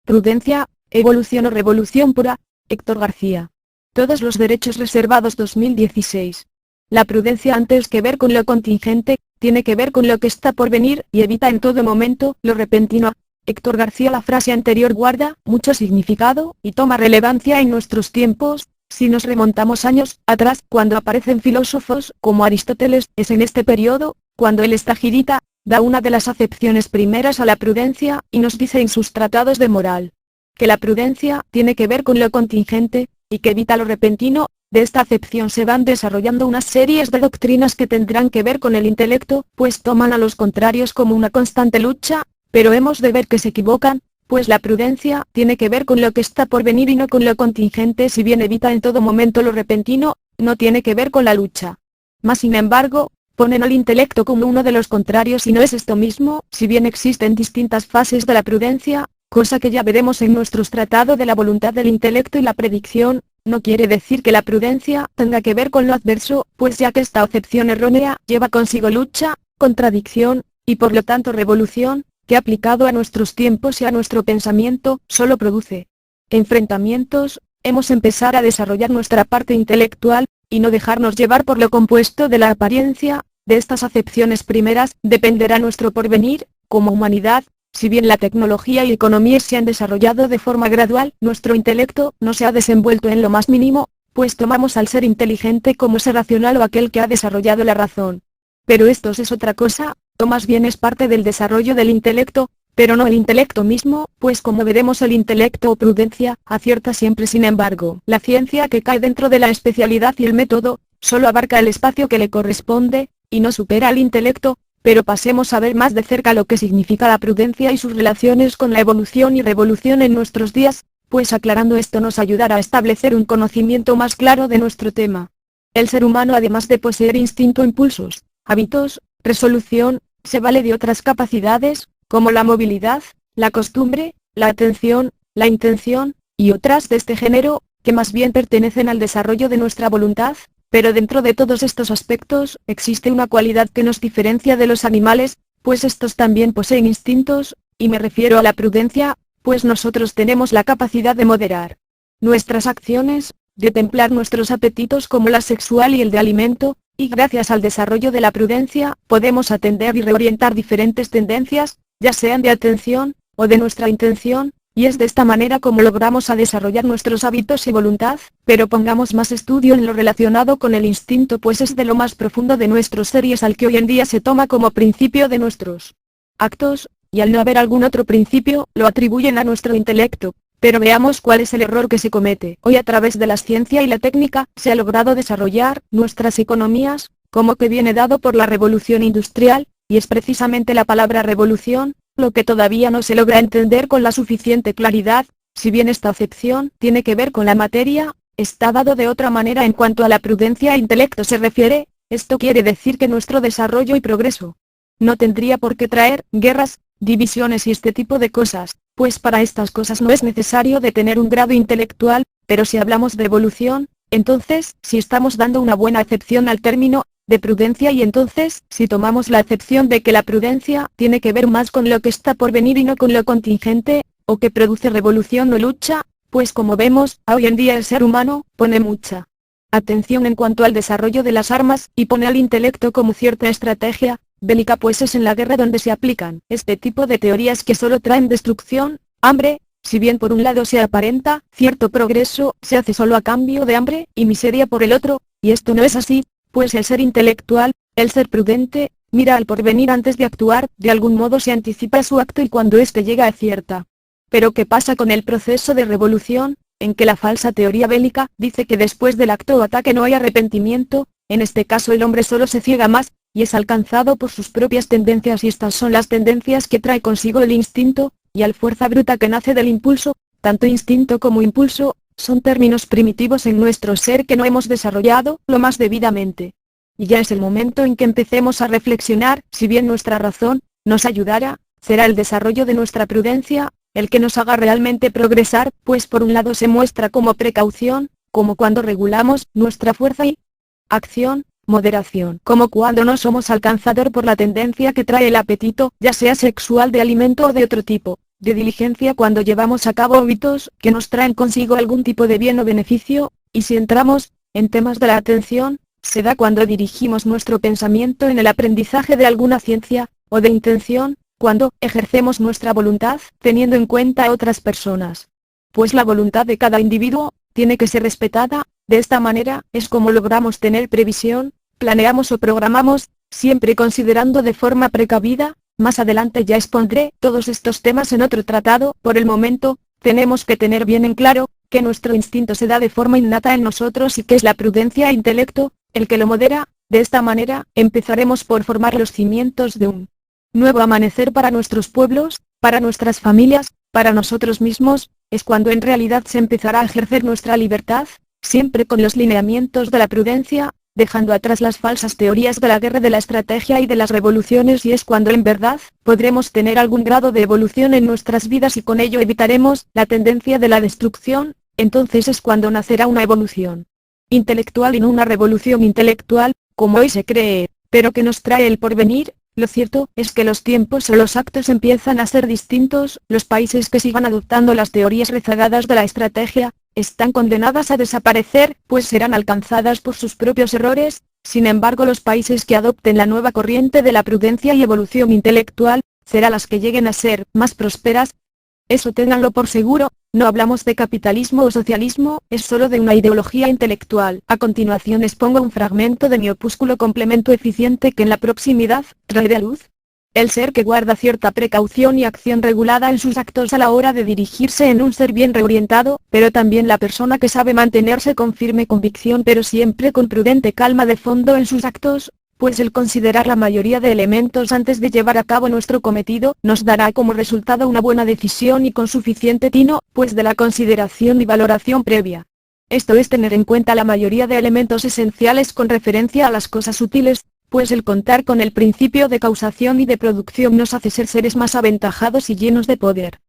Prudencia, evolución o revolución pura. Héctor García. Todos los derechos reservados 2016. La prudencia antes que ver con lo contingente, tiene que ver con lo que está por venir y evita en todo momento lo repentino. Héctor García. La frase anterior guarda mucho significado y toma relevancia en nuestros tiempos. Si nos remontamos años atrás, cuando aparecen filósofos como Aristóteles, es en este periodo, cuando el Estagirita da una de las acepciones primeras a la prudencia, y nos dice en sus tratados de moral, que la prudencia tiene que ver con lo contingente, y que evita lo repentino. De esta acepción se van desarrollando unas series de doctrinas que tendrán que ver con el intelecto, pues toman a los contrarios como una constante lucha, pero hemos de ver que se equivocan, pues la prudencia tiene que ver con lo que está por venir y no con lo contingente. Si bien evita en todo momento lo repentino, no tiene que ver con la lucha. Mas sin embargo, ponen al intelecto como uno de los contrarios y no es esto mismo. Si bien existen distintas fases de la prudencia, cosa que ya veremos en nuestros tratados de la voluntad del intelecto y la predicción, no quiere decir que la prudencia tenga que ver con lo adverso, pues ya que esta acepción errónea lleva consigo lucha, contradicción, y por lo tanto revolución, que aplicado a nuestros tiempos y a nuestro pensamiento, solo produce enfrentamientos. Hemos empezar a desarrollar nuestra parte intelectual, y no dejarnos llevar por lo compuesto de la apariencia. De estas acepciones primeras dependerá nuestro porvenir, como humanidad. Si bien la tecnología y economía se han desarrollado de forma gradual, nuestro intelecto no se ha desenvuelto en lo más mínimo, pues tomamos al ser inteligente como ser racional o aquel que ha desarrollado la razón. Pero esto es otra cosa, o más bien es parte del desarrollo del intelecto, pero no el intelecto mismo, pues como veremos el intelecto o prudencia acierta siempre. Sin embargo, la ciencia que cae dentro de la especialidad y el método, solo abarca el espacio que le corresponde, y no supera al intelecto. Pero pasemos a ver más de cerca lo que significa la prudencia y sus relaciones con la evolución y revolución en nuestros días, pues aclarando esto nos ayudará a establecer un conocimiento más claro de nuestro tema. El ser humano, además de poseer instinto, impulsos, hábitos, resolución, se vale de otras capacidades, como la movilidad, la costumbre, la atención, la intención, y otras de este género, que más bien pertenecen al desarrollo de nuestra voluntad. Pero dentro de todos estos aspectos, existe una cualidad que nos diferencia de los animales, pues estos también poseen instintos, y me refiero a la prudencia, pues nosotros tenemos la capacidad de moderar nuestras acciones, de templar nuestros apetitos como la sexual y el de alimento, y gracias al desarrollo de la prudencia, podemos atender y reorientar diferentes tendencias, ya sean de atención, o de nuestra intención. Y es de esta manera como logramos a desarrollar nuestros hábitos y voluntad. Pero pongamos más estudio en lo relacionado con el instinto, pues es de lo más profundo de nuestro ser y es al que hoy en día se toma como principio de nuestros actos, y al no haber algún otro principio, lo atribuyen a nuestro intelecto. Pero veamos cuál es el error que se comete. Hoy a través de la ciencia y la técnica, se ha logrado desarrollar nuestras economías, como que viene dado por la revolución industrial, y es precisamente la palabra revolución lo que todavía no se logra entender con la suficiente claridad. Si bien esta acepción tiene que ver con la materia, está dado de otra manera en cuanto a la prudencia e intelecto se refiere. Esto quiere decir que nuestro desarrollo y progreso no tendría por qué traer guerras, divisiones y este tipo de cosas, pues para estas cosas no es necesario de tener un grado intelectual. Pero si hablamos de evolución, entonces si estamos dando una buena acepción al término de prudencia, y entonces si tomamos la acepción de que la prudencia tiene que ver más con lo que está por venir y no con lo contingente, o que produce revolución o lucha, pues como vemos, hoy en día el ser humano pone mucha atención en cuanto al desarrollo de las armas, y pone al intelecto como cierta estrategia bélica, pues es en la guerra donde se aplican este tipo de teorías que solo traen destrucción, hambre. Si bien por un lado se aparenta cierto progreso, se hace solo a cambio de hambre y miseria por el otro, y esto no es así. Pues el ser intelectual, el ser prudente, mira al porvenir antes de actuar, de algún modo se anticipa a su acto y cuando éste llega acierta. Pero ¿qué pasa con el proceso de revolución, en que la falsa teoría bélica dice que después del acto o ataque no hay arrepentimiento? En este caso el hombre solo se ciega más, y es alcanzado por sus propias tendencias, y estas son las tendencias que trae consigo el instinto, y al fuerza bruta que nace del impulso. Tanto instinto como impulso son términos primitivos en nuestro ser que no hemos desarrollado lo más debidamente. Y ya es el momento en que empecemos a reflexionar. Si bien nuestra razón nos ayudará, será el desarrollo de nuestra prudencia el que nos haga realmente progresar, pues por un lado se muestra como precaución, como cuando regulamos nuestra fuerza, y acción, moderación, como cuando no somos alcanzador por la tendencia que trae el apetito, ya sea sexual, de alimento o de otro tipo. de diligencia cuando llevamos a cabo hábitos que nos traen consigo algún tipo de bien o beneficio, y si entramos en temas de la atención, se da cuando dirigimos nuestro pensamiento en el aprendizaje de alguna ciencia, o de intención, cuando ejercemos nuestra voluntad teniendo en cuenta a otras personas. Pues la voluntad de cada individuo tiene que ser respetada. De esta manera es como logramos tener previsión, planeamos o programamos, siempre considerando de forma precavida. Más adelante ya expondré todos estos temas en otro tratado. Por el momento, tenemos que tener bien en claro que nuestro instinto se da de forma innata en nosotros y que es la prudencia e intelecto el que lo modera. De esta manera, empezaremos por formar los cimientos de un nuevo amanecer para nuestros pueblos, para nuestras familias, para nosotros mismos. Es cuando en realidad se empezará a ejercer nuestra libertad, siempre con los lineamientos de la prudencia, dejando atrás las falsas teorías de la guerra, de la estrategia y de las revoluciones, y es cuando en verdad podremos tener algún grado de evolución en nuestras vidas y con ello evitaremos la tendencia de la destrucción. Entonces es cuando nacerá una evolución intelectual y no una revolución intelectual, como hoy se cree, pero que nos trae el porvenir. Lo cierto es que los tiempos o los actos empiezan a ser distintos. Los países que sigan adoptando las teorías rezagadas de la estrategia están condenadas a desaparecer, pues serán alcanzadas por sus propios errores. Sin embargo, los países que adopten la nueva corriente de la prudencia y evolución intelectual, serán las que lleguen a ser más prósperas. Eso ténganlo por seguro. No hablamos de capitalismo o socialismo, es solo de una ideología intelectual. A continuación expongo un fragmento de mi opúsculo Complemento Eficiente, que en la proximidad traeré a luz. El ser que guarda cierta precaución y acción regulada en sus actos a la hora de dirigirse en un ser bien reorientado, pero también la persona que sabe mantenerse con firme convicción pero siempre con prudente calma de fondo en sus actos, pues el considerar la mayoría de elementos antes de llevar a cabo nuestro cometido nos dará como resultado una buena decisión y con suficiente tino, pues de la consideración y valoración previa. Esto es tener en cuenta la mayoría de elementos esenciales con referencia a las cosas útiles, pues el contar con el principio de causación y de producción nos hace ser seres más aventajados y llenos de poder.